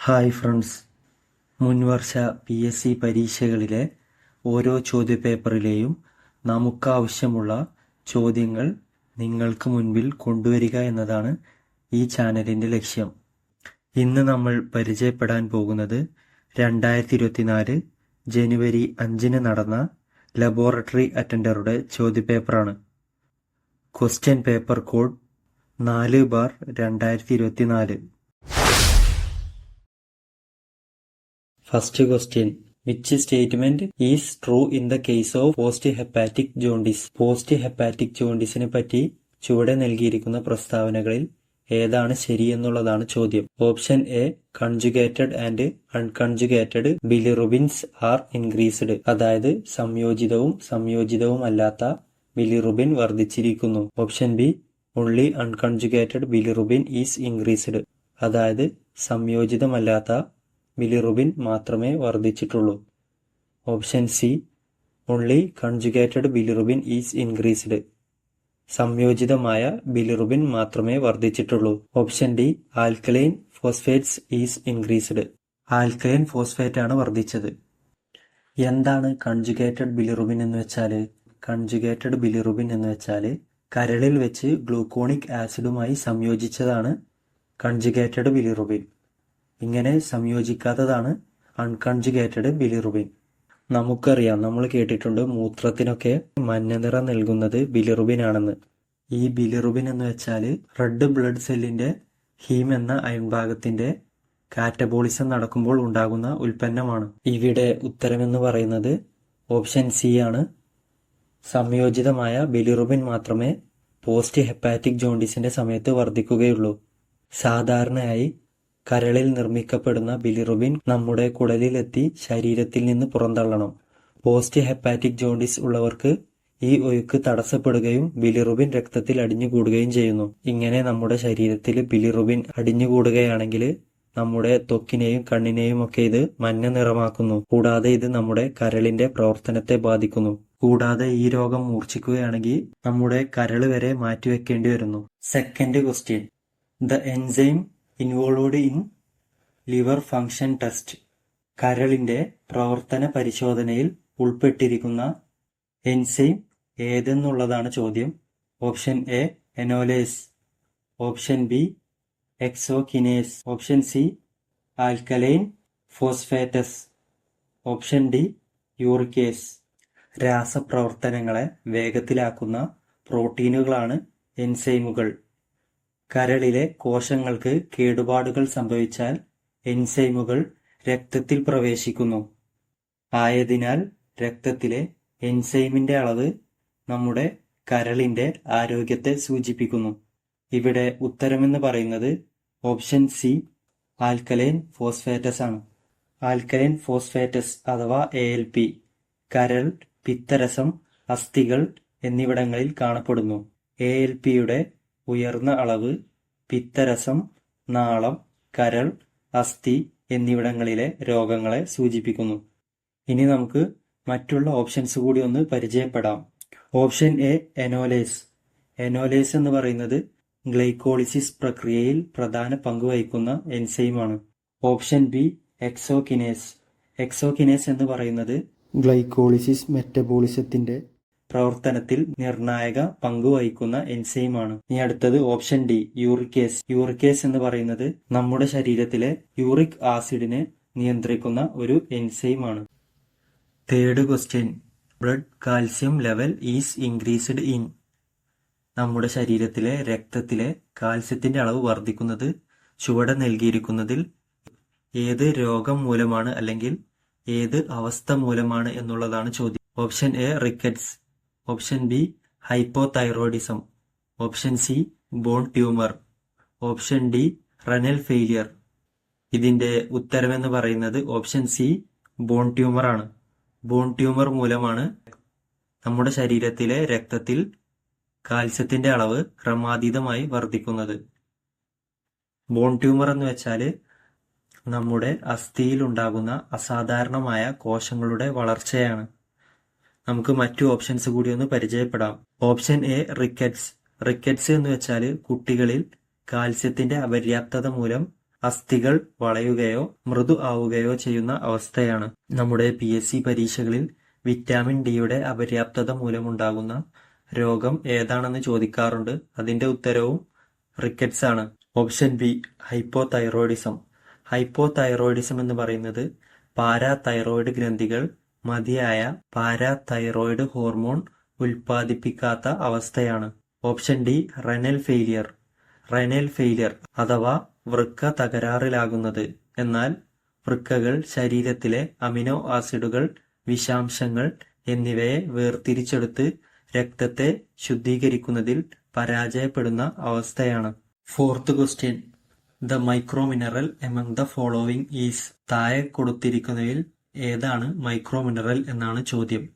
Hi friends, മുൻവർഷ PSC പരീക്ഷകളിലെ ഓരോ ചോദ്യപേപ്പറിലെയും നമുക്കാവശ്യമുള്ള ചോദ്യങ്ങൾ നിങ്ങൾക്ക് മുൻപിൽ കൊണ്ടുവരിക എന്നതാണ് ഈ ചാനലിൻ്റെ ലക്ഷ്യം. ഇന്ന് നമ്മൾ പരിചയപ്പെടാൻ പോകുന്നത് 2024 ജനുവരി 5 നടന്ന ലബോറട്ടറി അറ്റൻഡറുടെ ചോദ്യപേപ്പറാണ്. Question paper code 4/2024. First question. Which statement is true in the case of post-hepatic jaundice? Post-hepatic jaundice പറ്റി ചുവടെ നൽകിയിരിക്കുന്ന പ്രസ്താവനകളിൽ ഏതാണ് ശരിയെന്നുള്ളതാണ് ചോദ്യം. Option A, conjugated and unconjugated bilirubins are increased. അതായത് സംയോജിതവും അല്ലാത്ത ബിലിറുബിൻ വർദ്ധിച്ചിരിക്കുന്നു. Option B, only unconjugated bilirubin is increased. അതായത് സംയോജിതമല്ലാത്ത ബിലിറുബിൻ മാത്രമേ വർദ്ധിച്ചിട്ടുള്ളൂ. Option C, only conjugated bilirubin is increased. സംയോജിതമായ ബിലിറുബിൻ മാത്രമേ വർദ്ധിച്ചിട്ടുള്ളൂ. Option D, alkaline phosphates is increased. Alkaline phosphate ആണ് വർദ്ധിച്ചത്. എന്താണ് കൺജുഗേറ്റഡ് ബിലിറുബിൻ എന്ന് വെച്ചാൽ? കൺജുഗേറ്റഡ് ബിലിറുബിൻ എന്ന് വെച്ചാൽ കരളിൽ വെച്ച് ഗ്ലൂക്കോണിക് ആസിഡുമായി സംയോജിച്ചതാണ് കൺജുഗേറ്റഡ് ബിലിറുബിൻ. ഇങ്ങനെ സംയോജിക്കാത്തതാണ് അൺകൺജുഗേറ്റഡ് ബിലിറുബിൻ. നമുക്കറിയാം, നമ്മൾ കേട്ടിട്ടുണ്ട്, മൂത്രത്തിനൊക്കെ മഞ്ഞ നിറം നൽകുന്നത് ബിലിറുബിൻ ആണെന്ന്. ഈ ബിലിറുബിൻ എന്ന് വെച്ചാൽ റെഡ് ബ്ലഡ് സെല്ലിന്റെ ഹീം എന്ന അയൺഭാഗത്തിന്റെ കാറ്റബോളിസം നടക്കുമ്പോൾ ഉണ്ടാകുന്ന ഉൽപ്പന്നമാണ്. ഇവിടെ ഉത്തരമെന്ന് പറയുന്നത് ഓപ്ഷൻ സി ആണ്. സംയോജിതമായ ബിലിറുബിൻ മാത്രമേ പോസ്റ്റ് ഹെപ്പാറ്റിക് ജോണ്ടിസിന്റെ സമയത്ത് വർദ്ധിക്കുകയുള്ളൂ. സാധാരണയായി കരളിൽ നിർമ്മിക്കപ്പെടുന്ന ബിലിറുബിൻ നമ്മുടെ കുടലിലെത്തി ശരീരത്തിൽ നിന്ന് പുറന്തള്ളണം. പോസ്റ്റ് ഹെപ്പാറ്റിക് ജോണ്ടിസ് ഉള്ളവർക്ക് ഈ ഒഴുക്ക് തടസ്സപ്പെടുകയും ബിലിറുബിൻ രക്തത്തിൽ അടിഞ്ഞുകൂടുകയും ചെയ്യുന്നു. ഇങ്ങനെ നമ്മുടെ ശരീരത്തിൽ ബിലിറുബിൻ അടിഞ്ഞുകൂടുകയാണെങ്കിൽ നമ്മുടെ ത്വക്കിനെയും കണ്ണിനെയും ഒക്കെ ഇത് മഞ്ഞ നിറമാക്കുന്നു. കൂടാതെ ഇത് നമ്മുടെ കരളിന്റെ പ്രവർത്തനത്തെ ബാധിക്കുന്നു. കൂടാതെ ഈ രോഗം മൂർച്ഛിക്കുകയാണെങ്കിൽ നമ്മുടെ കരള് വരെ മാറ്റിവെക്കേണ്ടി വരുന്നു. Second question. The enzyme involved in liver function test. കരളിന്റെ പ്രവർത്തന പരിശോധനയിൽ ഉൾപ്പെട്ടിരിക്കുന്ന എൻസൈം ഏതെന്നുള്ളതാണ് ചോദ്യം. Option A, enolase. Option B, hexokinase. Option C, alkaline phosphatase. Option D, uricase. രാസപ്രവർത്തനങ്ങളെ വേഗത്തിലാക്കുന്ന പ്രോട്ടീനുകളാണ് എൻസൈമുകൾ. കരളിലെ കോശങ്ങൾക്ക് കേടുപാടുകൾ സംഭവിച്ചാൽ എൻസൈമുകൾ രക്തത്തിൽ പ്രവേശിക്കുന്നു. ആയതിനാൽ രക്തത്തിലെ എൻസൈമിന്റെ അളവ് നമ്മുടെ കരളിന്റെ ആരോഗ്യത്തെ സൂചിപ്പിക്കുന്നു. ഇവിടെ ഉത്തരമെന്ന് പറയുന്നത് ഓപ്ഷൻ സി, ആൽക്കലൈൻ ഫോസ്ഫേറ്റസ് ആണ്. ആൽക്കലൈൻ ഫോസ്ഫേറ്റസ് അഥവാ ALP കരൾ, പിത്തരസം, അസ്ഥികൾ എന്നിവിടങ്ങളിൽ കാണപ്പെടുന്നു. ALPയുടെ ഉയർന്ന അളവ് പിത്തരസം, നാളം, കരൾ, അസ്ഥി എന്നിവിടങ്ങളിലെ രോഗങ്ങളെ സൂചിപ്പിക്കുന്നു. ഇനി നമുക്ക് മറ്റുള്ള ഓപ്ഷൻസ് കൂടി ഒന്ന് പരിചയപ്പെടാം. Option A, എനോലേസ്. എനോലേസ് എന്ന് പറയുന്നത് ഗ്ലൈക്കോളിസിസ് പ്രക്രിയയിൽ പ്രധാന പങ്ക് വഹിക്കുന്ന എൻസൈമാണ്. Option B, എക്സോകിനേസ്. എക്സോകിനേസ് എന്ന് പറയുന്നത് ഗ്ലൈക്കോളിസിസ് മെറ്റബോളിസത്തിന്റെ പ്രവർത്തനത്തിൽ നിർണായക പങ്ക് വഹിക്കുന്ന എൻസൈമാണ്. ഇനി അടുത്തത് ഓപ്ഷൻ ഡി, യൂറിക്കേസ്. യൂറിക്കേസ് എന്ന് പറയുന്നത് നമ്മുടെ ശരീരത്തിലെ യൂറിക് ആസിഡിനെ നിയന്ത്രിക്കുന്ന ഒരു എൻസൈമാണ്. Third question. Blood calcium level is increased in. നമ്മുടെ ശരീരത്തിലെ രക്തത്തിലെ കാൽസ്യത്തിന്റെ അളവ് വർദ്ധിക്കുന്നത് ചുവടെ നൽകിയിരിക്കുന്നതിൽ ഏത് രോഗം മൂലമാണ് അല്ലെങ്കിൽ ഏത് അവസ്ഥ മൂലമാണ് എന്നുള്ളതാണ് ചോദ്യം. Option A, rickets. Option B, hypothyroidism. Option C, bone tumour. Option D, renal failure. ഇതിന്റെ ഉത്തരമെന്ന് പറയുന്നത് ഓപ്ഷൻ സി, ബോൺ ട്യൂമർ ആണ്. ബോൺ ട്യൂമർ മൂലമാണ് നമ്മുടെ ശരീരത്തിലെ രക്തത്തിൽ കാൽസ്യത്തിന്റെ അളവ് ക്രമാതീതമായി വർദ്ധിക്കുന്നത്. ബോൺ ട്യൂമർ എന്ന് വെച്ചാൽ നമ്മുടെ അസ്ഥിയിൽ ഉണ്ടാകുന്ന അസാധാരണമായ കോശങ്ങളുടെ വളർച്ചയാണ്. നമുക്ക് മറ്റു ഓപ്ഷൻസ് കൂടി ഒന്ന് പരിചയപ്പെടാം. Option A, rickets. റിക്കറ്റ്സ് എന്ന് വെച്ചാൽ കുട്ടികളിൽ കാൽസ്യത്തിന്റെ അപര്യാപ്തത മൂലം അസ്ഥികൾ വളയുകയോ മൃദു ആവുകയോ ചെയ്യുന്ന അവസ്ഥയാണ്. നമ്മുടെ PSC പരീക്ഷകളിൽ വിറ്റാമിൻ ഡിയുടെ അപര്യാപ്തത മൂലമുണ്ടാകുന്ന രോഗം ഏതാണെന്ന് ചോദിക്കാറുണ്ട്. അതിന്റെ ഉത്തരവും റിക്കറ്റ്സ് ആണ്. Option B hypothyroidism. ഹൈപ്പോതൈറോയിഡിസം എന്ന് പറയുന്നത് പാരാതൈറോയിഡ് ഗ്രന്ഥികൾ മതിയായ പാരാതൈറോയിഡ് ഹോർമോൺ ഉൽപ്പാദിപ്പിക്കാത്ത അവസ്ഥയാണ്. Option D renal failure. Renal failure അഥവാ വൃക്ക തകരാറിലാകുന്നത്. എന്നാൽ വൃക്കകൾ ശരീരത്തിലെ അമിനോ ആസിഡുകൾ, വിഷാംശങ്ങൾ എന്നിവയെ വേർതിരിച്ചെടുത്ത് രക്തത്തെ ശുദ്ധീകരിക്കുന്നതിൽ പരാജയപ്പെടുന്ന അവസ്ഥയാണ്. Fourth question. The micro mineral among the following is. താഴെ കൊടുത്തിരിക്കുന്നതിൽ ഏതാണ് മൈക്രോ മിനറൽ എന്നാണ് ചോദ്യം.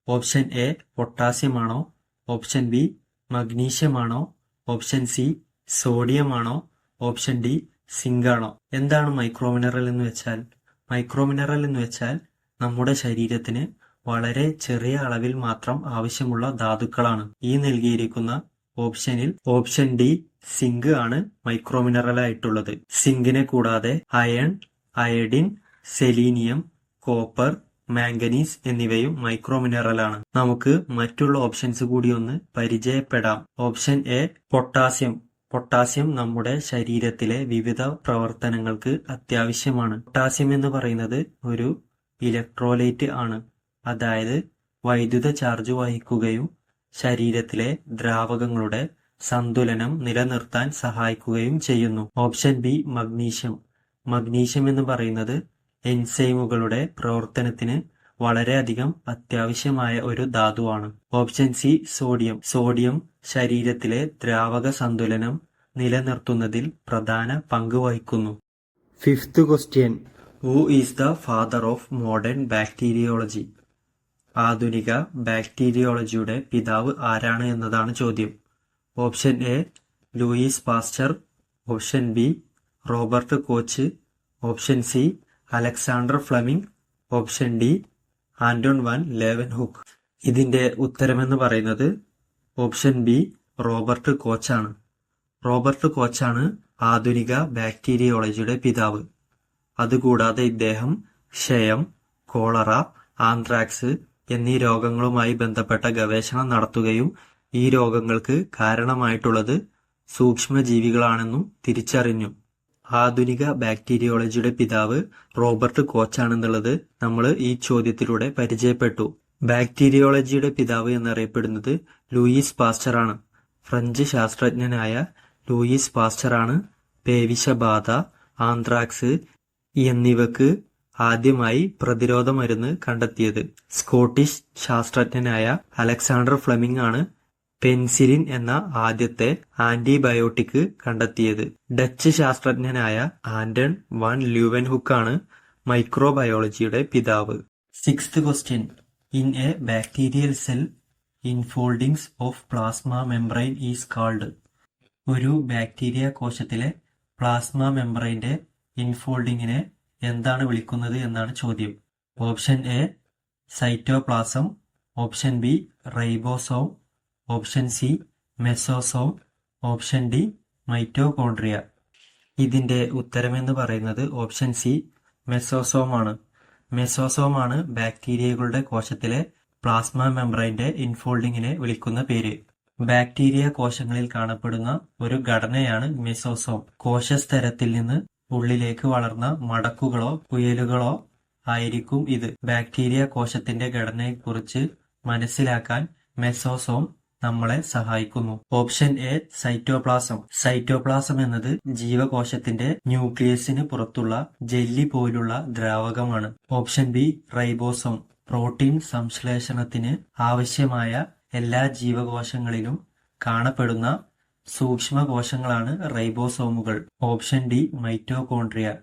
ഓപ്ഷൻ എ പൊട്ടാസ്യം ആണോ? ഓപ്ഷൻ ബി മഗ്നീഷ്യം ആണോ? ഓപ്ഷൻ സി സോഡിയം ആണോ? ഓപ്ഷൻ ഡി സിങ്ക് ആണോ? എന്താണ് മൈക്രോ മിനറൽ എന്ന് വെച്ചാൽ? മൈക്രോ മിനറൽ എന്ന് വെച്ചാൽ നമ്മുടെ ശരീരത്തിന് വളരെ ചെറിയ അളവിൽ മാത്രം ആവശ്യമുള്ള ധാതുക്കളാണ്. ഈ നൽകിയിരിക്കുന്ന ഓപ്ഷനിൽ ഓപ്ഷൻ ഡി സിങ്ക് ആണ് മൈക്രോ മിനറൽ ആയിട്ടുള്ളത്. സിങ്കിനെ കൂടാതെ iron, iodine, selenium, copper, manganese എന്നിവയും മൈക്രോ മിനറൽ ആണ്. നമുക്ക് മറ്റുള്ള ഓപ്ഷൻസ് കൂടി ഒന്ന് പരിചയപ്പെടാം. Option A potassium. പൊട്ടാസ്യം നമ്മുടെ ശരീരത്തിലെ വിവിധ പ്രവർത്തനങ്ങൾക്ക് അത്യാവശ്യമാണ്. പൊട്ടാസ്യം എന്ന് പറയുന്നത് ഒരു ഇലക്ട്രോലൈറ്റ് ആണ്. അതായത് വൈദ്യുത ചാർജ് വഹിക്കുകയും ശരീരത്തിലെ ദ്രാവകങ്ങളുടെ സന്തുലനം നിലനിർത്താൻ സഹായിക്കുകയും ചെയ്യുന്നു. Option B magnesium. മഗ്നീഷ്യം എന്ന് പറയുന്നത് എൻസൈമുകളുടെ പ്രവർത്തനത്തിന് വളരെയധികം അത്യാവശ്യമായ ഒരു ധാതുവാണ്. Option C sodium. സോഡിയം ശരീരത്തിലെ ദ്രാവക സന്തുലനം നിലനിർത്തുന്നതിൽ പ്രധാന പങ്ക് വഹിക്കുന്നു. Fifth question. Who is the father of modern bacteriology? ആധുനിക ബാക്ടീരിയോളജിയുടെ പിതാവ് ആരാണ് എന്നതാണ് ചോദ്യം. Option A Louis Pasteur. Option B Robert Koch. Option C Alexander Fleming. Option D Antonie van Leeuwenhoek. ഇതിന്റെ ഉത്തരമെന്ന് പറയുന്നത് ഓപ്ഷൻ ബി റോബർട്ട് കോച്ചാണ്. റോബർട്ട് കോച്ചാണ് ആധുനിക ബാക്ടീരിയോളജിയുടെ പിതാവ്. അതുകൂടാതെ ഇദ്ദേഹം ക്ഷയം, കോളറ, ആന്ത്രാക്സ് എന്നീ രോഗങ്ങളുമായി ബന്ധപ്പെട്ട ഗവേഷണം നടത്തുകയും ഈ രോഗങ്ങൾക്ക് കാരണമായിട്ടുള്ളത് സൂക്ഷ്മജീവികളാണെന്നും തിരിച്ചറിഞ്ഞു. ആധുനിക ബാക്ടീരിയോളജിയുടെ പിതാവ് റോബർട്ട് കോച്ചാണെന്നുള്ളത് നമ്മൾ ഈ ചോദ്യത്തിലൂടെ പരിചയപ്പെട്ടു. ബാക്ടീരിയോളജിയുടെ പിതാവ് എന്നറിയപ്പെടുന്നത് ലൂയിസ് പാസ്ചർ ആണ്. ഫ്രഞ്ച് ശാസ്ത്രജ്ഞനായ ലൂയിസ് പാസ്ചർ ആണ് പേവിഷബാധ, ആന്ത്രാക്സ് എന്നിവക്ക് ആദ്യമായി പ്രതിരോധ മരുന്ന് കണ്ടെത്തിയത്. സ്കോട്ടിഷ് ശാസ്ത്രജ്ഞനായ അലക്സാണ്ടർ ഫ്ലെമിംഗ് ആണ് പെൻസിലിൻ എന്ന ആദ്യത്തെ ആന്റിബയോട്ടിക് കണ്ടെത്തിയത്. ഡച്ച് ശാസ്ത്രജ്ഞനായ ആന്റൺ വാൻ ല്യൂവൻഹുക്ക് ആണ് മൈക്രോബയോളജിയുടെ പിതാവ്. Sixth question. In a bacterial cell infoldings of plasma membrane is called. ഒരു ബാക്ടീരിയ കോശത്തിലെ പ്ലാസ്മ മെംബ്രെയിന്റെ ഇൻഫോൾഡിങ്ങിനെ എന്താണ് വിളിക്കുന്നത് എന്നാണ് ചോദ്യം. Option A cytoplasm. Option B ribosome. Option C mesosome. Option D mitochondria. ഇതിന്റെ ഉത്തരമെന്ന് പറയുന്നത് ഓപ്ഷൻ സി മെസോസോം ആണ്. മെസോസോം ആണ് ബാക്ടീരിയകളുടെ കോശത്തിലെ പ്ലാസ്മ മെംബ്രെയിന്റെ ഇൻഫോൾഡിങ്ങിനെ വിളിക്കുന്ന പേര്. ബാക്ടീരിയ കോശങ്ങളിൽ കാണപ്പെടുന്ന ഒരു ഘടനയാണ് മെസോസോം. കോശസ്തരത്തിൽ നിന്ന് ഉള്ളിലേക്ക് വളർന്ന മടക്കുകളോ കുയലുകളോ ആയിരിക്കും ഇത്. ബാക്ടീരിയ കോശത്തിന്റെ ഘടനയെക്കുറിച്ച് മനസ്സിലാക്കാൻ മെസോസോം നമ്മളെ സഹായിക്കുന്നു. Option A cytoplasm. സൈറ്റോപ്ലാസം എന്നത് ജീവകോശത്തിന്റെ ന്യൂക്ലിയസിന് പുറത്തുള്ള ജെല്ലി പോലുള്ള ദ്രാവകമാണ്. Option B ribosome. പ്രോട്ടീൻ സംശ്ലേഷണത്തിന് ആവശ്യമായ എല്ലാ ജീവകോശങ്ങളിലും കാണപ്പെടുന്ന സൂക്ഷ്മകോശങ്ങളാണ് റൈബോസോമുകൾ. Option D mitochondria.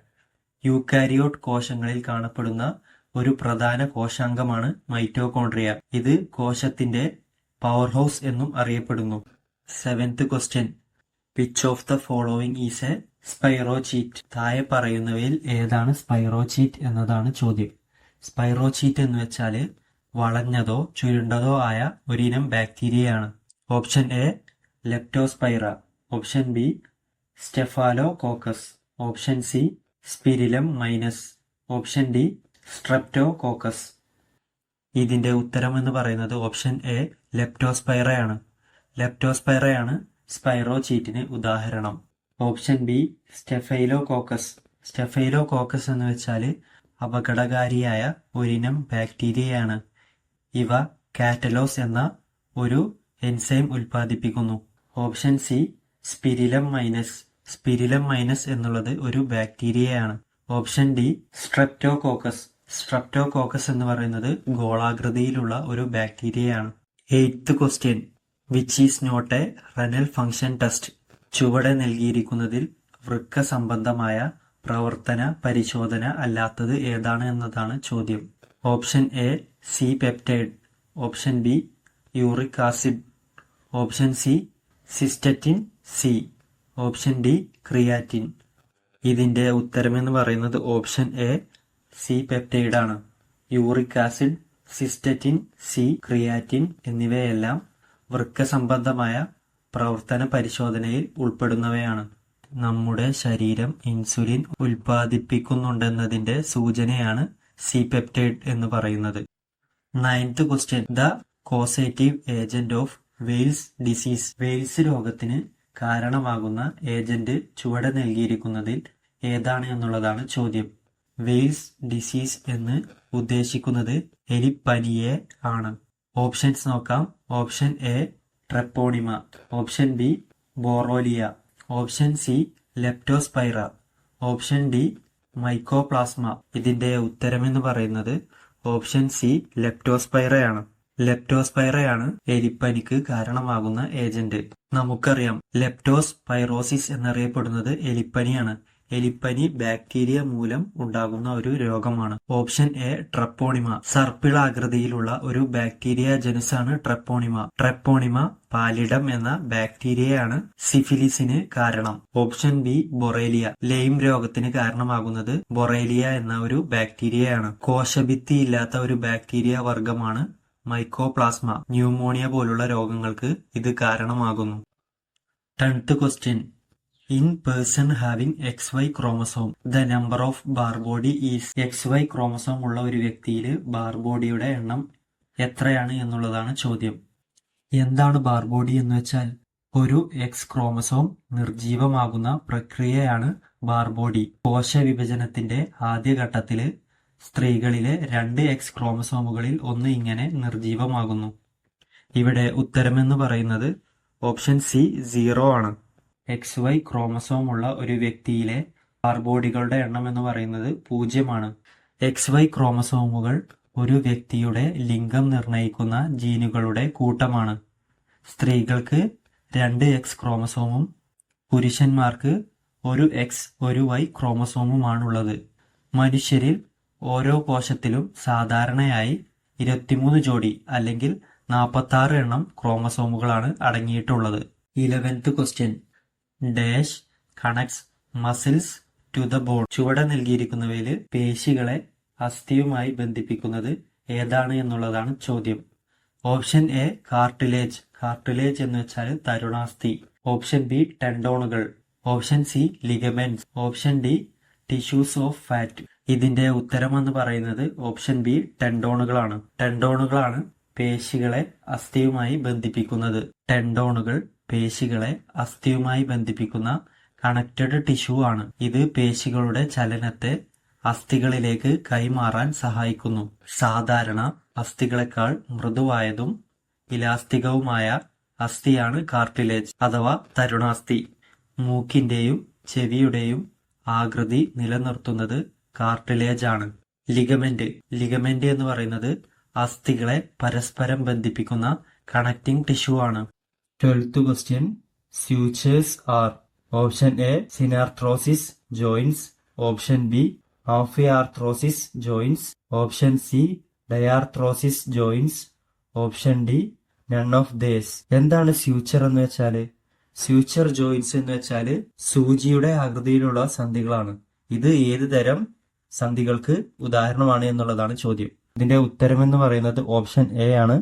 യൂക്കാരിയോട്ട് കോശങ്ങളിൽ കാണപ്പെടുന്ന ഒരു പ്രധാന കോശാംഗമാണ് മൈറ്റോകോൺട്രിയ. ഇത് കോശത്തിന്റെ പവർ ഹൗസ് എന്നും അറിയപ്പെടുന്നു. Seventh question. Which of the following is a spirochete? താഴെ പറയുന്നവയിൽ ഏതാണ് സ്പൈറോചീറ്റ് എന്നതാണ് ചോദ്യം. സ്പൈറോചീറ്റ് എന്ന് വെച്ചാൽ വളഞ്ഞതോ ചുരുണ്ടതോ ആയ ഒരിനം ബാക്ടീരിയയാണ്. Option A leptospira. Option B staphylococcus. Option C spirillum minus. Option D streptococcus. ഇതിന്റെ ഉത്തരം എന്ന് പറയുന്നത് ഓപ്ഷൻ എ ലെപ്റ്റോസ്പൈറയാണ്. ലെപ്റ്റോസ്പൈറയാണ് സ്പൈറോചീറ്റിന് ഉദാഹരണം. Option B staphylococcus. സ്റ്റെഫൈലോകോക്കസ് എന്ന് വെച്ചാൽ അപകടകാരിയായ ഒരിനം ബാക്ടീരിയയാണ്. ഇവ കാറ്റലോസ് എന്ന ഒരു എൻസൈം ഉൽപ്പാദിപ്പിക്കുന്നു. Option C spirillum minus. Spirillum minus എന്നുള്ളത് ഒരു ബാക്ടീരിയയാണ്. Option D streptococcus. സ്ട്രെപ്റ്റോകോക്കസ് എന്ന് പറയുന്നത് ഗോളാകൃതിയിലുള്ള ഒരു ബാക്ടീരിയയാണ്. 8th question. Which is not a renal function test. ചുവടെ നൽകിയിരിക്കുന്നതിൽ വൃക്ക സംബന്ധമായ പ്രവർത്തന പരിശോധന അല്ലാത്തത് ഏതാണ് എന്നതാണ് ചോദ്യം. Option A C peptide. Option B uric acid. Option C cystatin C. Option D creatine. ഇതിന്റെ ഉത്തരമെന്ന് പറയുന്നത് ഓപ്ഷൻ എ സി പെപ്റ്റൈഡ് ആണ്. Uric acid, cystatin C, creatine എന്നിവയെല്ലാം വൃക്ക സംബന്ധമായ പ്രവർത്തന പരിശോധനയിൽ ഉൾപ്പെടുന്നവയാണ്. നമ്മുടെ ശരീരം ഇൻസുലിൻ ഉൽപ്പാദിപ്പിക്കുന്നുണ്ടെന്നതിന്റെ സൂചനയാണ് സി പെപ്റ്റൈഡ് എന്ന് പറയുന്നത്. 9th question. The causative agent of Wales disease. Wales രോഗത്തിന് കാരണമാകുന്ന ഏജന്റ് ചുവടെ നൽകിയിരിക്കുന്നതിൽ ഏതാണ് എന്നുള്ളതാണ് ചോദ്യം. വെയിൽസ് ഡിസീസ് എന്ന് ഉദ്ദേശിക്കുന്നത് എലിപ്പനിയെ ആണ്. ഓപ്ഷൻസ് നോക്കാം. Option A treponema. Option B borrelia. Option C leptospira. Option D mycoplasma. ഇതിന്റെ ഉത്തരമെന്ന് പറയുന്നത് ഓപ്ഷൻ സി ലെപ്റ്റോസ്പൈറയാണ്. ലെപ്റ്റോസ്പൈറയാണ് എലിപ്പനിക്ക് കാരണമാകുന്ന ഏജന്റ്. നമുക്കറിയാം ലെപ്റ്റോസ്പൈറോസിസ് എന്നറിയപ്പെടുന്നത് എലിപ്പനിയാണ്. എലിപ്പനി ബാക്ടീരിയ മൂലം ഉണ്ടാകുന്ന ഒരു രോഗമാണ്. Option A ട്രെപ്പോണിമ. സർപ്പിളാകൃതിയിലുള്ള ഒരു ബാക്ടീരിയ ജനുസാണ് ട്രെപ്പോണിമ. ട്രെപ്പോണിമ പാലിഡം എന്ന ബാക്ടീരിയയാണ് സിഫിലിസിന് കാരണം. Option B Borrelia. ലൈം രോഗത്തിന് കാരണമാകുന്നത് ബൊറേലിയ എന്ന ഒരു ബാക്ടീരിയയാണ്. കോശഭിത്തി ഇല്ലാത്ത ഒരു ബാക്ടീരിയ വർഗമാണ് മൈക്കോപ്ലാസ്മ. ന്യൂമോണിയ പോലുള്ള രോഗങ്ങൾക്ക് ഇത് കാരണമാകുന്നു. 10th question. In person having XY chromosome, the number of ബാർബോഡി is. XY chromosome ഉള്ള ഒരു വ്യക്തിയിൽ ബാർബോഡിയുടെ എണ്ണം എത്രയാണ് എന്നുള്ളതാണ് ചോദ്യം. എന്താണ് ബാർബോഡി എന്ന് വെച്ചാൽ ഒരു എക്സ് ക്രോമസോം നിർജീവമാകുന്ന പ്രക്രിയയാണ് ബാർബോഡി. കോശവിഭജനത്തിന്റെ ആദ്യഘട്ടത്തില് സ്ത്രീകളിലെ 2 എക്സ് ക്രോമസോമുകളിൽ ഒന്ന് ഇങ്ങനെ നിർജീവമാകുന്നു. ഇവിടെ ഉത്തരമെന്ന് പറയുന്നത് ഓപ്ഷൻ സി 0 ആണ്. XY ക്രോമസോം ഉള്ള ഒരു വ്യക്തിയിലെ ബാർബോഡികളുടെ എണ്ണം എന്ന് പറയുന്നത് 0 ആണ്. XY ക്രോമസോമുകൾ ഒരു വ്യക്തിയുടെ ലിംഗം നിർണയിക്കുന്ന ജീനുകളുടെ കൂട്ടമാണ്. സ്ത്രീകൾക്ക് 2 എക്സ് ക്രോമസോമും പുരുഷന്മാർക്ക് 1 എക്സ് 1 വൈ ക്രോമസോമുമാണുള്ളത്. മനുഷ്യരിൽ ഓരോ കോശത്തിലും സാധാരണയായി 23 ജോഡി അല്ലെങ്കിൽ 46 എണ്ണം ക്രോമസോമുകളാണ് അടങ്ങിയിട്ടുള്ളത്. 11th question. Dash connects muscles to the bone. ചുവടെ നൽകിയിരിക്കുന്നവയിൽ പേശികളെ അസ്ഥിയുമായി ബന്ധിപ്പിക്കുന്നത് ഏതാണ് എന്നുള്ളതാണ് ചോദ്യം. Option A cartilage. കാർട്ടിലേജ് എന്ന് വെച്ചാൽ തരുണാസ്ഥി. ഓപ്ഷൻ ബി ടെൻഡോണുകൾ. Option C ligaments. Option D tissues of fat. ഇതിന്റെ ഉത്തരം എന്ന് പറയുന്നത് ഓപ്ഷൻ ബി ടെൻഡോണുകളാണ്. ടെൻഡോണുകളാണ് പേശികളെ അസ്ഥിയുമായി ബന്ധിപ്പിക്കുന്നത്. ടെൻഡോണുകൾ പേശികളെ അസ്ഥിയുമായി ബന്ധിപ്പിക്കുന്ന കണക്റ്റഡ് ടിഷ്യൂ ആണ്. ഇത് പേശികളുടെ ചലനത്തെ അസ്ഥികളിലേക്ക് കൈമാറാൻ സഹായിക്കുന്നു. സാധാരണ അസ്ഥികളെക്കാൾ മൃദുവായതും ഇലാസ്തികവുമായ അസ്ഥിയാണ് കാർട്ടിലേജ് അഥവാ തരുണാസ്ഥി. മൂക്കിന്റെയും ചെവിയുടെയും ആകൃതി നിലനിർത്തുന്നത് കാർട്ടിലേജ് ആണ്. ലിഗമെന്റ്. ലിഗമെന്റ് എന്ന് പറയുന്നത് അസ്ഥികളെ പരസ്പരം ബന്ധിപ്പിക്കുന്ന കണക്റ്റിംഗ് ടിഷ്യൂ ആണ്. 12th question. Sutures are. Option A synarthrosis joints. Option B amphiarthrosis joints. Option C diarthrosis joints. Option D none of these. എന്താണ് സ്യൂച്ചർ എന്ന് വെച്ചാല്? സ്യൂച്ചർ ജോയിന്റ്സ് എന്ന് വെച്ചാല് സൂചിയുടെ ആകൃതിയിലുള്ള സന്ധികളാണ്. ഇത് ഏത് തരം സന്ധികൾക്ക് ഉദാഹരണമാണ് എന്നുള്ളതാണ് ചോദ്യം. ഇതിന്റെ ഉത്തരമെന്ന് പറയുന്നത് ഓപ്ഷൻ എ ആണ്.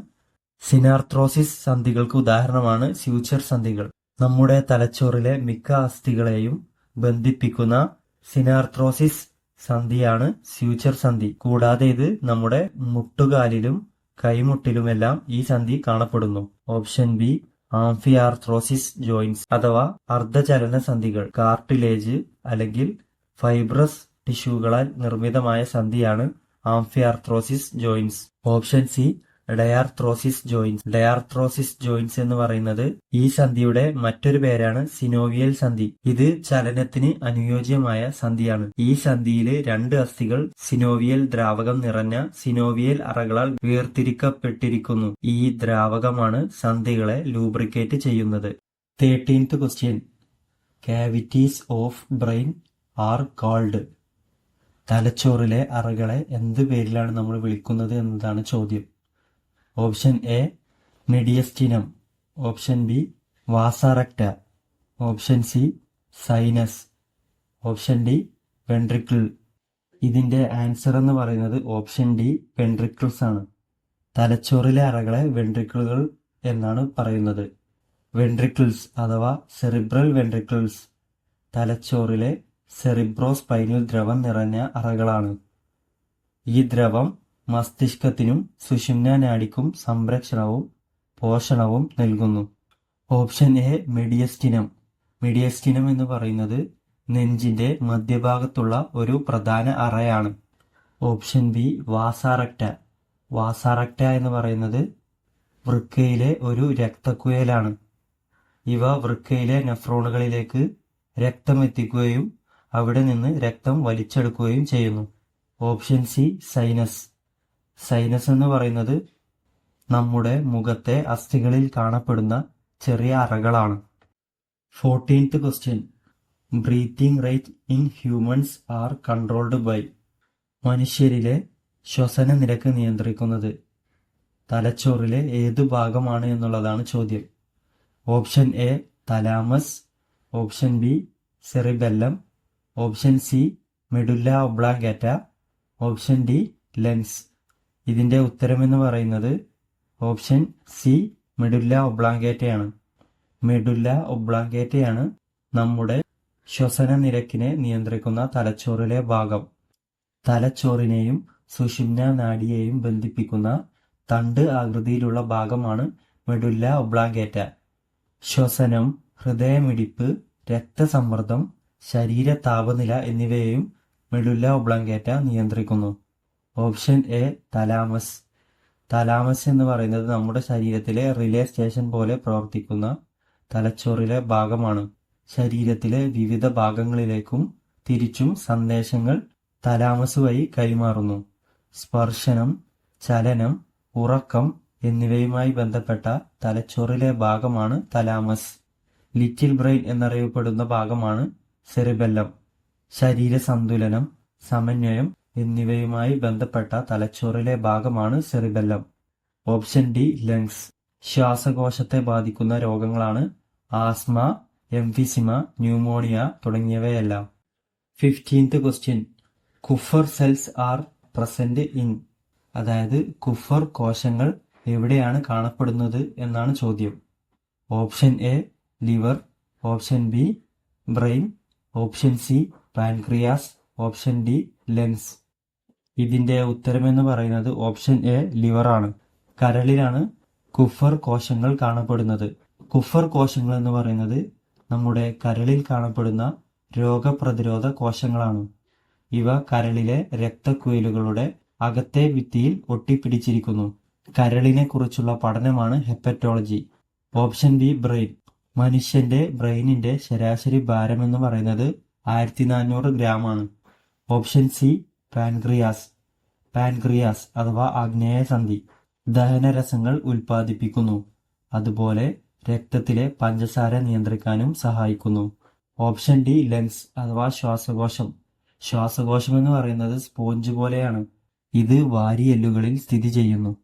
സിനാർത്രോസിസ് സന്ധികൾക്ക് ഉദാഹരണമാണ് സ്യൂച്ചർ സന്ധികൾ. നമ്മുടെ തലച്ചോറിലെ മിക്ക അസ്ഥികളെയും ബന്ധിപ്പിക്കുന്ന സിനാർത്രോസിസ് സന്ധിയാണ് സ്യൂച്ചർ സന്ധി. കൂടാതെ ഇത് നമ്മുടെ മുട്ടുകാലിലും കൈമുട്ടിലുമെല്ലാം ഈ സന്ധി കാണപ്പെടുന്നു. ഓപ്ഷൻ ബി ആംഫിയാർത്രോസിസ് ജോയിന്റ്സ് അഥവാ അർദ്ധചലന സന്ധികൾ. കാർട്ടിലേജ് അല്ലെങ്കിൽ ഫൈബ്രസ് ടിഷ്യൂകളാൽ നിർമ്മിതമായ സന്ധിയാണ് amphiarthrosis joints. Option C diarthrosis joints. Diarthrosis joints എന്ന് പറയുന്നത് ഈ സന്ധിയുടെ മറ്റൊരു പേരാണ് സിനോവിയൽ സന്ധി. ഇത് ചലനത്തിന് അനുയോജ്യമായ സന്ധിയാണ്. ഈ സന്ധിയില് രണ്ട് അസ്ഥികൾ സിനോവിയൽ ദ്രാവകം നിറഞ്ഞ സിനോവിയൽ അറകളാൽ വേർതിരിക്കപ്പെട്ടിരിക്കുന്നു. ഈ ദ്രാവകമാണ് സന്ധികളെ ലൂബ്രിക്കേറ്റ് ചെയ്യുന്നത്. 13th question. Cavities of brain are called. തലച്ചോറിലെ അറകളെ എന്ത് പേരിലാണ് നമ്മൾ വിളിക്കുന്നത് എന്നതാണ് ചോദ്യം. Option A mediastinum. Option B vasa recta. Option C sinus. Option D ventricle. ഇതിന്റെ ആൻസർ എന്ന് പറയുന്നത് ഓപ്ഷൻ ഡി വെൻട്രിക്കിൾസ് ആണ്. തലച്ചോറിലെ അറകളെ വെൻട്രിക്കിളുകൾ എന്നാണ് പറയുന്നത്. വെൻട്രിക്കിൾസ് അഥവാ സെറിബ്രൽ വെൻട്രിക്കിൾസ് തലച്ചോറിലെ സെറിബ്രോസ്പൈനൽ ദ്രവം നിറഞ്ഞ അറകളാണ്. ഈ ദ്രവം മസ്തിഷ്കത്തിനും സുഷുമ്നാ നാഡിക്കും സംരക്ഷണവും പോഷണവും നൽകുന്നു. Option A മെഡിയസ്റ്റിനം. മെഡിയസ്റ്റിനം എന്ന് പറയുന്നത് നെഞ്ചിന്റെ മധ്യഭാഗത്തുള്ള ഒരു പ്രധാന അറയാണ്. Option B വാസാറക്റ്റ. വാസാറക്റ്റ എന്ന് പറയുന്നത് വൃക്കയിലെ ഒരു രക്തക്കുഴലാണ്. ഇവ വൃക്കയിലെ നെഫ്രോണുകളിലേക്ക് രക്തം എത്തിക്കുകയും അവിടെ നിന്ന് രക്തം വലിച്ചെടുക്കുകയും ചെയ്യുന്നു. Option C sinus. സൈനസ് എന്ന് പറയുന്നത് നമ്മുടെ മുഖത്തെ അസ്ഥികളിൽ കാണപ്പെടുന്ന ചെറിയ അറകളാണ്. 14th question. Breathing rate in humans are controlled by. മനുഷ്യരിലെ ശ്വസന നിരക്ക് നിയന്ത്രിക്കുന്നത് തലച്ചോറിലെ ഏതു ഭാഗമാണ് എന്നുള്ളതാണ് ചോദ്യം. Option A thalamus. Option B cerebellum. Option C medulla oblongata. Option D lungs. ഇതിന്റെ ഉത്തരമെന്ന് പറയുന്നത് ഓപ്ഷൻ സി മെഡുല്ല ഒബ്ലാങ്കേറ്റയാണ്. മെഡുല്ല ഒബ്ലാങ്കേറ്റയാണ് നമ്മുടെ ശ്വസന നിരക്കിനെ നിയന്ത്രിക്കുന്ന തലച്ചോറിലെ ഭാഗം. തലച്ചോറിനെയും സുഷുമ്നാ നാഡിയെയും ബന്ധിപ്പിക്കുന്ന തണ്ട് ആകൃതിയിലുള്ള ഭാഗമാണ് മെഡുല്ല ഒബ്ലാങ്കേറ്റ. ശ്വസനം, ഹൃദയമിടിപ്പ്, രക്തസമ്മർദ്ദം, ശരീര താപനില എന്നിവയെയും മെഡുല്ല ഒബ്ലാങ്കേറ്റ നിയന്ത്രിക്കുന്നു. Option A thalamus. തലാമസ് എന്ന് പറയുന്നത് നമ്മുടെ ശരീരത്തിലെ റിലേ സ്റ്റേഷൻ പോലെ പ്രവർത്തിക്കുന്ന തലച്ചോറിലെ ഭാഗമാണ്. ശരീരത്തിലെ വിവിധ ഭാഗങ്ങളിലേക്കും തിരിച്ചും സന്ദേശങ്ങൾ തലാമസ് വഴി കൈമാറുന്നു. സ്പർശനം, ചലനം, ഉറക്കം എന്നിവയുമായി ബന്ധപ്പെട്ട തലച്ചോറിലെ ഭാഗമാണ് തലാമസ്. ലിറ്റിൽ ബ്രെയിൻ എന്നറിയപ്പെടുന്ന ഭാഗമാണ് സെറിബെല്ലം. ശരീര സന്തുലനം, സമന്വയം എന്നിവയുമായി ബന്ധപ്പെട്ട തലച്ചോറിലെ ഭാഗമാണ് സെറിബെല്ലം. Option D lungs. ശ്വാസകോശത്തെ ബാധിക്കുന്ന രോഗങ്ങളാണ് ആസ്മ, എംഫിസിമ, ന്യൂമോണിയ തുടങ്ങിയവയെല്ലാം. 15th question. കുഫർ സെൽസ് ആർ പ്രസന്റ് ഇൻ. അതായത് കുഫർ കോശങ്ങൾ എവിടെയാണ് കാണപ്പെടുന്നത് എന്നാണ് ചോദ്യം. Option A liver. Option B brain. Option C pancreas. Option D lungs. ഇതിന്റെ ഉത്തരമെന്ന് പറയുന്നത് ഓപ്ഷൻ എ ലിവർ ആണ്. കരളിലാണ് കുഫർ കോശങ്ങൾ കാണപ്പെടുന്നത്. കുഫർ കോശങ്ങൾ എന്ന് പറയുന്നത് നമ്മുടെ കരളിൽ കാണപ്പെടുന്ന രോഗപ്രതിരോധ കോശങ്ങളാണ്. ഇവ കരളിലെ രക്തക്കുഴലുകളുടെ അകത്തെ ഭിത്തിയിൽ ഒട്ടിപ്പിടിച്ചിരിക്കുന്നു. കരളിനെ കുറിച്ചുള്ള പഠനമാണ് ഹെപ്പറ്റോളജി. Option B brain. മനുഷ്യന്റെ ബ്രെയിനിന്റെ ശരാശരി ഭാരം എന്ന് പറയുന്നത് 1400 ഗ്രാം ആണ്. Option C pancreas. പാൻക്രിയാസ് അഥവാ ആഗ്നേയസന്ധി ദഹനരസങ്ങൾ ഉൽപ്പാദിപ്പിക്കുന്നു. അതുപോലെ രക്തത്തിലെ പഞ്ചസാര നിയന്ത്രിക്കാനും സഹായിക്കുന്നു. ഓപ്ഷൻ ഡി ലങ്സ് അഥവാ ശ്വാസകോശം. ശ്വാസകോശം എന്ന് പറയുന്നത് സ്പോഞ്ച് പോലെയാണ്. ഇത് വാരിയെല്ലുകളിൽ സ്ഥിതി ചെയ്യുന്നു.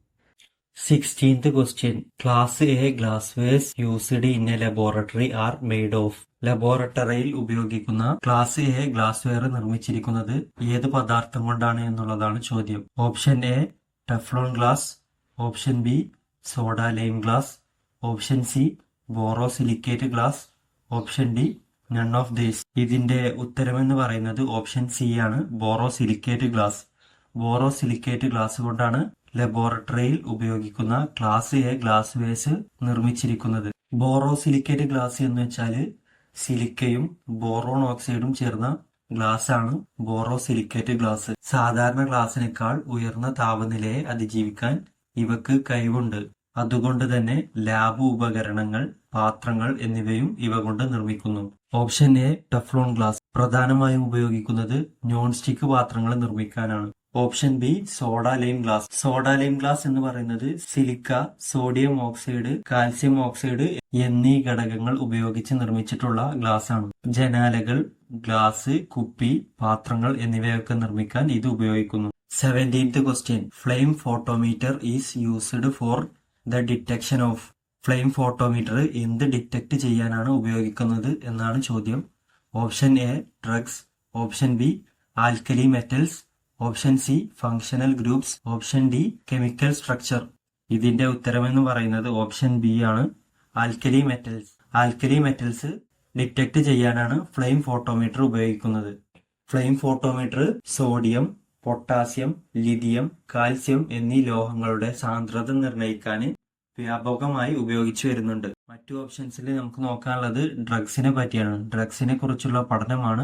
16th question. Class A glasswares used in a laboratory are made of. ലബോറട്ടറിയിൽ ഉപയോഗിക്കുന്ന ക്ലാസ് എ ഗ്ലാസ്വെയർ നിർമ്മിച്ചിരിക്കുന്നത് ഏത് പദാർത്ഥം കൊണ്ടാണ് എന്നുള്ളതാണ് ചോദ്യം. Option A Teflon glass. Option B soda lime glass. Option C borosilicate glass. Option D none of these. ഇതിന്റെ ഉത്തരമെന്ന് പറയുന്നത് ഓപ്ഷൻ സി ആണ്, ബോറോസിലിക്കേറ്റ് ഗ്ലാസ്. ബോറോസിലിക്കേറ്റ് ഗ്ലാസ് കൊണ്ടാണ് ലബോറട്ടറിയിൽ ഉപയോഗിക്കുന്ന ക്ലാസ് എ ഗ്ലാസ് വേസ് നിർമ്മിച്ചിരിക്കുന്നത്. ബോറോസിലിക്കേറ്റ് ഗ്ലാസ് എന്ന് വെച്ചാല് സിലിക്കയും ബോറോൺ ഓക്സൈഡും ചേർന്ന ഗ്ലാസ് ആണ് ബോറോസിലിക്കേറ്റ് ഗ്ലാസ്. സാധാരണ ഗ്ലാസിനേക്കാൾ ഉയർന്ന താപനിലയെ അതിജീവിക്കാൻ ഇവക്ക് കഴിവുണ്ട്. അതുകൊണ്ട് തന്നെ ലാബ് ഉപകരണങ്ങൾ, പാത്രങ്ങൾ എന്നിവയും ഇവ കൊണ്ട് നിർമ്മിക്കുന്നു. Option A Teflon glass. പ്രധാനമായും ഉപയോഗിക്കുന്നത് നോൺ സ്റ്റിക്ക് പാത്രങ്ങൾ നിർമ്മിക്കാനാണ്. Option B soda lime glass. Soda lime glass എന്ന് പറയുന്നത് silica, sodium oxide, calcium oxide എന്നീ ഘടകങ്ങൾ ഉപയോഗിച്ച് നിർമ്മിച്ചിട്ടുള്ള ഗ്ലാസ് ആണ്. ജനാലകൾ, ഗ്ലാസ്, കുപ്പി, പാത്രങ്ങൾ എന്നിവയൊക്കെ നിർമ്മിക്കാൻ ഇത് ഉപയോഗിക്കുന്നു. 17th question. Flame photometer is used for the detection of. Flame photometer എന്ത് ഡിറ്റക്ട് ചെയ്യാനാണ് ഉപയോഗിക്കുന്നത് എന്നാണ് ചോദ്യം. Option A drugs, option B alkali metals, option C functional groups, option D chemical structure. ഇതിന്റെ ഉത്തരമെന്ന് പറയുന്നത് ഓപ്ഷൻ ബി ആണ്, alkali metals. Alkali metals detect ചെയ്യാനാണ് ഫ്ലെയിം ഫോട്ടോമീറ്റർ ഉപയോഗിക്കുന്നത്. Flame photometer sodium, potassium, lithium, calcium എന്നീ ലോഹങ്ങളുടെ സാന്ദ്രത നിർണ്ണയിക്കാൻ വ്യാപകമായി ഉപയോഗിച്ചു വരുന്നുണ്ട്. മറ്റു ഓപ്ഷൻസിൽ നമുക്ക് നോക്കാനുള്ളത് ഡ്രഗ്സിനെ പറ്റിയാണ്. ഡ്രഗ്സിനെ കുറിച്ചുള്ള പഠനമാണ്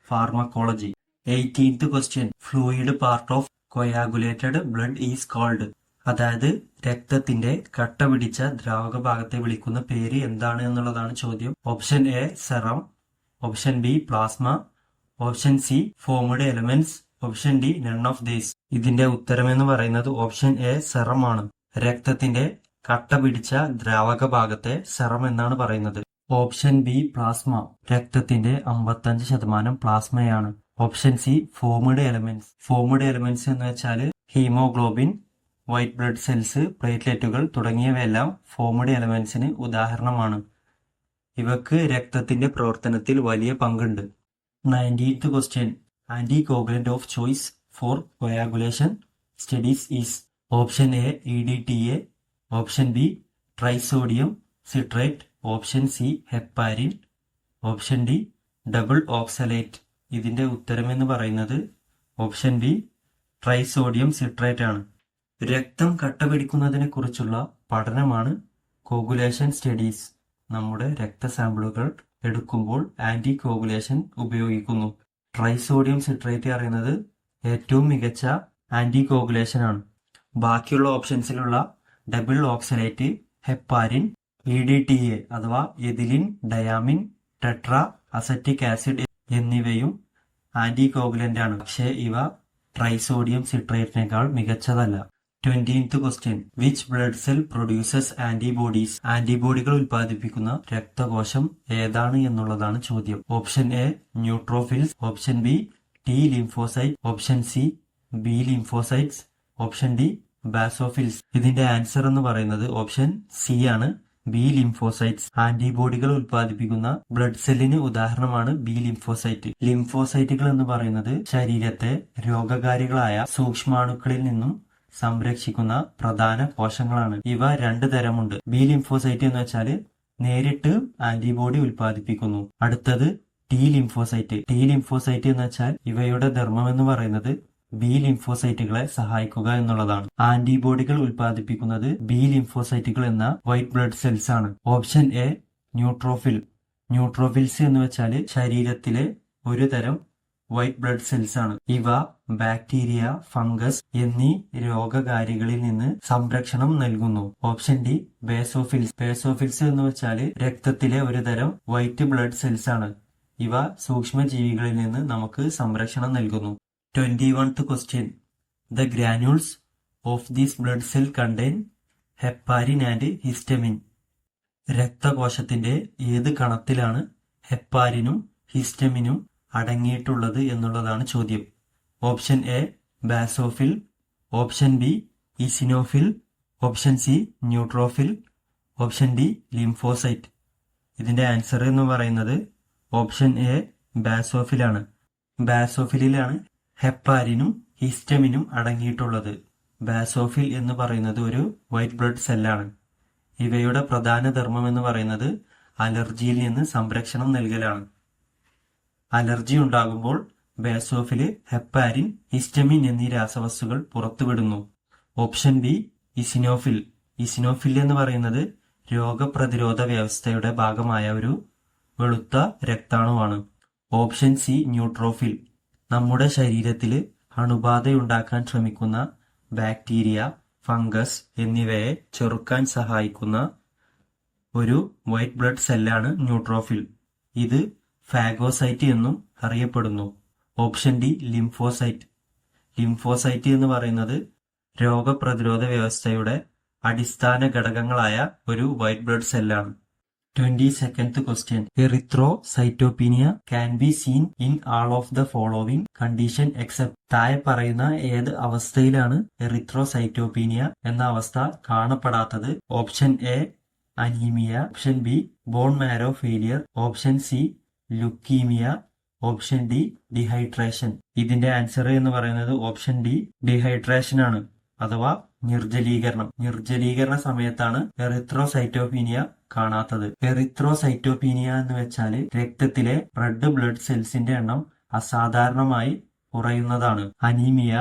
pharmacology. 18th question. Fluid part of coagulated blood is called. അതായത് രക്തത്തിന്റെ കട്ട പിടിച്ച ദ്രാവക ഭാഗത്തെ വിളിക്കുന്ന പേര് എന്താണ് എന്നുള്ളതാണ് ചോദ്യം. Option A serum, option B plasma, option C formed elements, option D none of these. ഇതിന്റെ ഉത്തരമെന്ന് പറയുന്നത് ഓപ്ഷൻ എ സെറം ആണ്. രക്തത്തിന്റെ കട്ട പിടിച്ച ദ്രാവക ഭാഗത്തെ സെറം എന്നാണ് പറയുന്നത്. Option B plasma. രക്തത്തിന്റെ 55% പ്ലാസ്മയാണ്. Option C formed elements. Formed elements എന്ന് വെച്ചാൽ ഹീമോഗ്ലോബിൻ, വൈറ്റ് ബ്ലഡ് സെൽസ്, പ്ലേറ്റ്ലെറ്റുകൾ തുടങ്ങിയവയെല്ലാം ഫോംഡ് എലമെന്റ്സിന് ഉദാഹരണമാണ്. ഇവക്ക് രക്തത്തിന്റെ പ്രവർത്തനത്തിൽ വലിയ പങ്കുണ്ട്. 19th question. Anticoagulant of choice for coagulation studies is. Option A EDTA, option B trisodium citrate, option C heparin, option D double oxalate. ഇതിന്റെ ഉത്തരമെന്ന് പറയുന്നത് ഓപ്ഷൻ ബി ട്രൈസോഡിയം സിട്രേറ്റ് ആണ്. രക്തം കട്ടപിടിക്കുന്നതിനെ കുറിച്ചുള്ള പഠനമാണ് കോഗുലേഷൻ സ്റ്റഡീസ്. നമ്മുടെ രക്തസാമ്പിളുകൾ എടുക്കുമ്പോൾ ആന്റി കോഗുലേഷൻ ഉപയോഗിക്കുന്നു. ട്രൈസോഡിയം സിട്രേറ്റ് പറയുന്നത് ഏറ്റവും മികച്ച ആന്റി കോഗുലേഷൻ ആണ്. ബാക്കിയുള്ള ഓപ്ഷൻസിലുള്ള ഡബിൾ ഓക്സലേറ്റ്, ഹെപ്പാരിൻ, EDTA അഥവാ ethylene diamine, tetra acetic acid എന്നിവയും ആന്റി കോഗുലന്റ് ആണ്. പക്ഷേ ഇവ ട്രൈസോഡിയം സിട്രേറ്റിനേക്കാൾ മികച്ചതല്ല. 20th question. Which blood cell produces antibodies. ആന്റിബോഡികൾ ഉൽപ്പാദിപ്പിക്കുന്ന രക്തകോശം ഏതാണ് എന്നുള്ളതാണ് ചോദ്യം. Option A neutrophils, option B T lymphocyte, option C B lymphocytes, option D basophils. ഇതിന്റെ ആൻസർ എന്ന് പറയുന്നത് ഓപ്ഷൻ സി ആണ്, B ലിംഫോസൈറ്റ്സ്. ആന്റിബോഡികൾ ഉൽപ്പാദിപ്പിക്കുന്ന ബ്ലഡ് സെല്ലിന് ഉദാഹരണമാണ് B ലിംഫോസൈറ്റ്. ലിംഫോസൈറ്റുകൾ എന്ന് പറയുന്നത് ശരീരത്തെ രോഗകാരികളായ സൂക്ഷ്മാണുക്കളിൽ നിന്നും സംരക്ഷിക്കുന്ന പ്രധാന കോശങ്ങളാണ്. ഇവ 2 തരമുണ്ട്. B ലിംഫോസൈറ്റ് എന്ന് വെച്ചാൽ നേരിട്ട് ആന്റിബോഡി ഉൽപ്പാദിപ്പിക്കുന്നു. അടുത്തത് T ലിംഫോസൈറ്റ്. T ലിംഫോസൈറ്റ് എന്ന് വെച്ചാൽ ഇവയുടെ ധർമ്മം എന്ന് പറയുന്നത് B ലിംഫോസൈറ്റുകളെ സഹായിക്കുക എന്നുള്ളതാണ്. ആന്റിബോഡികൾ ഉൽപ്പാദിപ്പിക്കുന്നത് B ലിംഫോസൈറ്റുകൾ എന്ന വൈറ്റ് ബ്ലഡ് സെൽസ് ആണ്. Option A neutrophil. ന്യൂട്രോഫിൽസ് എന്ന് വെച്ചാൽ ശരീരത്തിലെ ഒരു തരം വൈറ്റ് ബ്ലഡ് സെൽസ് ആണ്. ഇവ ബാക്ടീരിയ, ഫംഗസ് എന്നീ രോഗകാരികളിൽ നിന്ന് സംരക്ഷണം നൽകുന്നു. Option D basophils. ബേസോഫിൽസ് എന്ന് വെച്ചാൽ രക്തത്തിലെ ഒരു തരം വൈറ്റ് ബ്ലഡ് സെൽസ് ആണ്. ഇവ സൂക്ഷ്മജീവികളിൽ നിന്ന് നമുക്ക് സംരക്ഷണം നൽകുന്നു. 21th question. The granules of this blood cell contain heparin and histamine. രക്തകോശത്തിന്റെ ഏത് കണത്തിലാണ് ഹെപ്പാരിനും ഹിസ്റ്റമിനും അടങ്ങിയിട്ടുള്ളത് എന്നുള്ളതാണ് ചോദ്യം. Option A basophil, option B eosinophil, option C neutrophil, option D lymphocyte. ഇതിന്റെ ആൻസർ എന്ന് പറയുന്നത് ഓപ്ഷൻ എ ബാസോഫിലാണ്. ബാസോഫിലാണ് ഹെപ്പാരിനും ഹിസ്റ്റമിനും അടങ്ങിയിട്ടുള്ളത്. ബാസോഫിൽ എന്ന് പറയുന്നത് ഒരു വൈറ്റ് ബ്ലഡ് സെല്ലാണ്. ഇവയുടെ പ്രധാന ധർമ്മം എന്ന് പറയുന്നത് അലർജിയിൽ നിന്ന് സംരക്ഷണം നൽകലാണ്. അലർജി ഉണ്ടാകുമ്പോൾ ബേസോഫില്, ഹെപ്പാരിൻ, ഹിസ്റ്റമിൻ എന്നീ രാസവസ്തുക്കൾ പുറത്തുവിടുന്നു. Option B eosinophil. ഇസിനോഫിൽ എന്ന് പറയുന്നത് രോഗപ്രതിരോധ വ്യവസ്ഥയുടെ ഭാഗമായ ഒരു വെളുത്ത രക്താണുവാണ്. Option C neutrophil. നമ്മുടെ ശരീരത്തില് അണുബാധയുണ്ടാക്കാൻ ശ്രമിക്കുന്ന ബാക്ടീരിയ, ഫംഗസ് എന്നിവയെ ചെറുക്കാൻ സഹായിക്കുന്ന ഒരു വൈറ്റ് ബ്ലഡ് സെല്ലാണ് ന്യൂട്രോഫിൽ. ഇത് ഫാഗോസൈറ്റ് എന്നും അറിയപ്പെടുന്നു. Option D lymphocyte. ലിംഫോസൈറ്റ് എന്ന് പറയുന്നത് രോഗപ്രതിരോധ വ്യവസ്ഥയുടെ അടിസ്ഥാന ഘടകങ്ങളായ ഒരു വൈറ്റ് ബ്ലഡ് സെല്ലാണ്. 22nd question. Erythrocytopenia can be seen in all of the following condition except. താഴെ പറയുന്ന ഏത് അവസ്ഥയിലാണ് എറിത്രോസൈറ്റോപീനിയ എന്ന അവസ്ഥ കാണപ്പെടാത്തത്? Option A anaemia, option B bone marrow failure, option C leukaemia, option D dehydration. ഇതിന്റെ ആൻസർ എന്ന് പറയുന്നത് ഓപ്ഷൻ ഡി ഡിഹൈഡ്രേഷൻ ആണ്, അഥവാ നിർജ്ജലീകരണം. നിർജ്ജലീകരണ സമയത്താണ് എറിത്രോസൈറ്റോപീനിയ കാണാത്തത്. എറിത്രോസൈറ്റോപീനിയ എന്ന് വെച്ചാല് രക്തത്തിലെ റെഡ് ബ്ലഡ് സെൽസിന്റെ എണ്ണം അസാധാരണമായി കുറയുന്നതാണ്. Anaemia,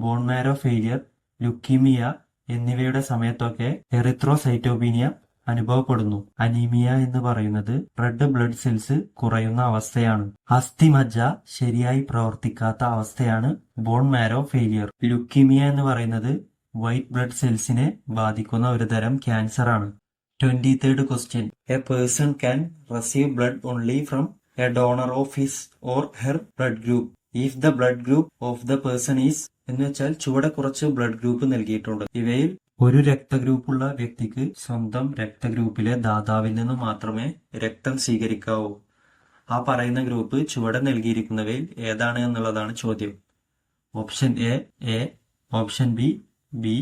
bone marrow failure, leukaemia എന്നിവയുടെ സമയത്തൊക്കെ എറിത്രോസൈറ്റോപീനിയ അനുഭവപ്പെടുന്നു. അനീമിയ എന്ന് പറയുന്നത് റെഡ് ബ്ലഡ് സെൽസ് കുറയുന്ന അവസ്ഥയാണ്. അസ്ഥിമജ്ജ ശരിയായി പ്രവർത്തിക്കാത്ത അവസ്ഥയാണ് ബോൺ മാരോ ഫെയിലിയർ. ലുക്കീമിയ എന്ന് പറയുന്നത് വൈറ്റ് ബ്ലഡ് സെൽസിനെ ബാധിക്കുന്ന ഒരു തരം ക്യാൻസർ ആണ്. 23rd question. A person can receive blood only from a donor of his or her blood group if the blood group of the person is എന്ന് വെച്ചാൽ ചുവടെ കുറച്ച് ബ്ലഡ് ഗ്രൂപ്പ് നൽകിയിട്ടുണ്ട്. ഇവയിൽ ഒരു രക്തഗ്രൂപ്പുള്ള വ്യക്തിക്ക് സ്വന്തം രക്തഗ്രൂപ്പിലെ ദാതാവിൽ നിന്ന് മാത്രമേ രക്തം സ്വീകരിക്കാവൂ. ആ പറയുന്ന ഗ്രൂപ്പ് ചുവടെ നൽകിയിരിക്കുന്നവയിൽ ഏതാണ് എന്നുള്ളതാണ് ചോദ്യം. Option A, option B,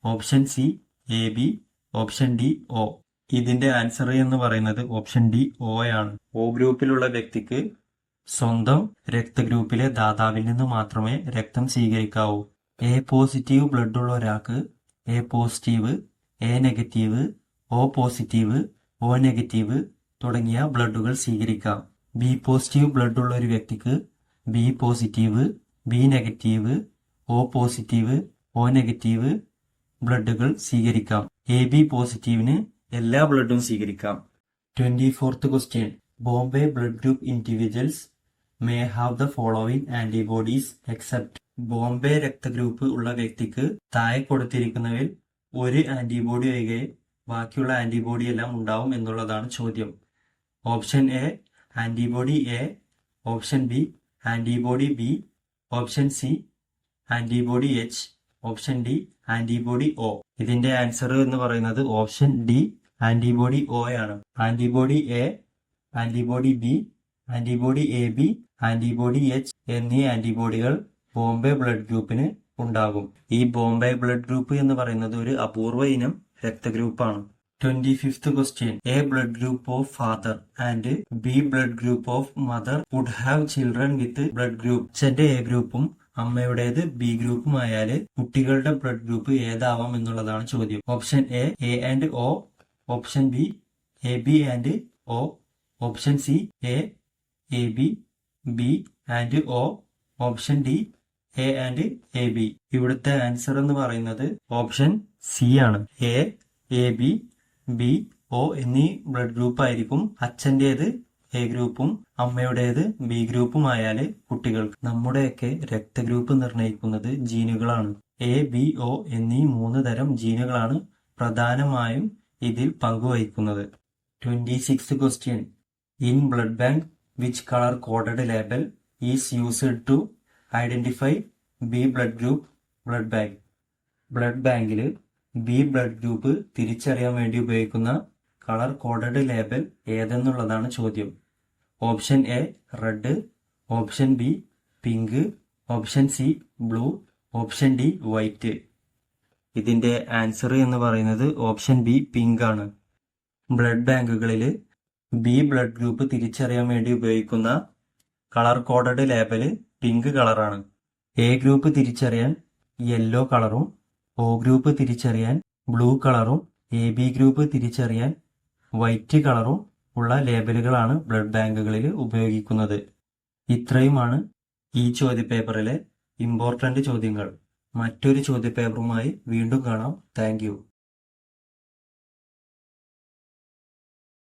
option C A B, option D O. ഇതിന്റെ ആൻസർ എന്ന് പറയുന്നത് ഓപ്ഷൻ ഡി ഒ ആണ്. ഒ ഗ്രൂപ്പിലുള്ള വ്യക്തിക്ക് സ്വന്തം രക്തഗ്രൂപ്പിലെ ദാതാവിൽ നിന്ന് മാത്രമേ രക്തം സ്വീകരിക്കാവൂ. എ പോസിറ്റീവ് ബ്ലഡ് ഉള്ള ഒരാൾക്ക് A positive, A negative, O positive, O negative തുടങ്ങിയ ബ്ലഡുകൾ സ്വീകരിക്കാം. ബി പോസിറ്റീവ് ബ്ലഡ് ഉള്ള ഒരു വ്യക്തിക്ക് B positive, B negative, O positive, O negative ബ്ലഡുകൾ സ്വീകരിക്കാം. എ ബി പോസിറ്റീവിന് എല്ലാ ബ്ലഡും സ്വീകരിക്കാം. 24th question. Bombay blood group individuals may have the following antibodies except. Bombay രക്തഗ്രൂപ്പ് ഉള്ള വ്യക്തിക്ക് താഴെ കൊടുത്തിരിക്കുന്നവയിൽ ഒരു ആന്റിബോഡി ഒഴികെ ബാക്കിയുള്ള ആന്റിബോഡി എല്ലാം ഉണ്ടാവും എന്നുള്ളതാണ് ചോദ്യം. Option A antibody A, option B antibody B, option C antibody H, option D antibody O. ഇതിന്റെ ആൻസർ എന്ന് പറയുന്നത് ഓപ്ഷൻ ഡി ആന്റിബോഡി ഒ ആണ്. Antibody A, antibody B, antibody A B, antibody H എന്നീ ആന്റിബോഡികൾ ബോംബെ ബ്ലഡ് ഗ്രൂപ്പിന് ഉണ്ടാകും. ഈ Bombay blood group എന്ന് പറയുന്നത് ഒരു അപൂർവ ഇനം രക്തഗ്രൂപ്പാണ്. 25th question. A blood group of father and B blood group of mother would have children with blood group. അച്ഛന്റെ എ ഗ്രൂപ്പും അമ്മയുടേത് ബി ഗ്രൂപ്പും ആയാല് കുട്ടികളുടെ ബ്ലഡ് ഗ്രൂപ്പ് ഏതാവാം എന്നുള്ളതാണ് ചോദ്യം. Option A and O, option B A B and O, option C A B, B and O, option D A and A B. ഇവിടുത്തെ answer എന്ന് പറയുന്നത് ഓപ്ഷൻ സി ആണ്. എ ബി, ബി, ഒ എന്നീ blood group ആയിരിക്കും അച്ഛൻ്റേത് A ഗ്രൂപ്പും അമ്മയുടേത് B ഗ്രൂപ്പും ആയാല് കുട്ടികൾക്ക്. നമ്മുടെയൊക്കെ രക്തഗ്രൂപ്പ് നിർണ്ണയിക്കുന്നത് ജീനുകളാണ്. എ ബി ഒ എന്നീ 3 തരം ജീനുകളാണ് പ്രധാനമായും ഇതിൽ പങ്കുവഹിക്കുന്നത്. 26th question. In blood bank, which color coded label is used to identify B blood group blood bank? Blood ബാങ്കിൽ ബി ബ്ലഡ് ഗ്രൂപ്പ് തിരിച്ചറിയാൻ വേണ്ടി ഉപയോഗിക്കുന്ന കളർ കോഡഡ് ലേബൽ ഏതെന്നുള്ളതാണ് ചോദ്യം. Option A red, option B pink, option C blue, option D white. ഇതിന്റെ answer എന്ന് പറയുന്നത് option B pink ആണ്. Blood ബാങ്കുകളിൽ ബി ബ്ലഡ് ഗ്രൂപ്പ് തിരിച്ചറിയാൻ വേണ്ടി ഉപയോഗിക്കുന്ന കളർ കോഡഡ് ലേബല് പിങ്ക് കളറാണ്. എ ഗ്രൂപ്പ് തിരിച്ചറിയാൻ യെല്ലോ കളറും, ഒ ഗ്രൂപ്പ് തിരിച്ചറിയാൻ ബ്ലൂ കളറും, എ ബി ഗ്രൂപ്പ് തിരിച്ചറിയാൻ വൈറ്റ് കളറും ഉള്ള ലേബലുകളാണ് ബ്ലഡ് ബാങ്കുകളിൽ ഉപയോഗിക്കുന്നത്. ഇത്രയുമാണ് ഈ ചോദ്യപേപ്പറിലെ ഇമ്പോർട്ടന്റ് ചോദ്യങ്ങൾ. മറ്റൊരു ചോദ്യപേപ്പറുമായി വീണ്ടും കാണാം. Thank you.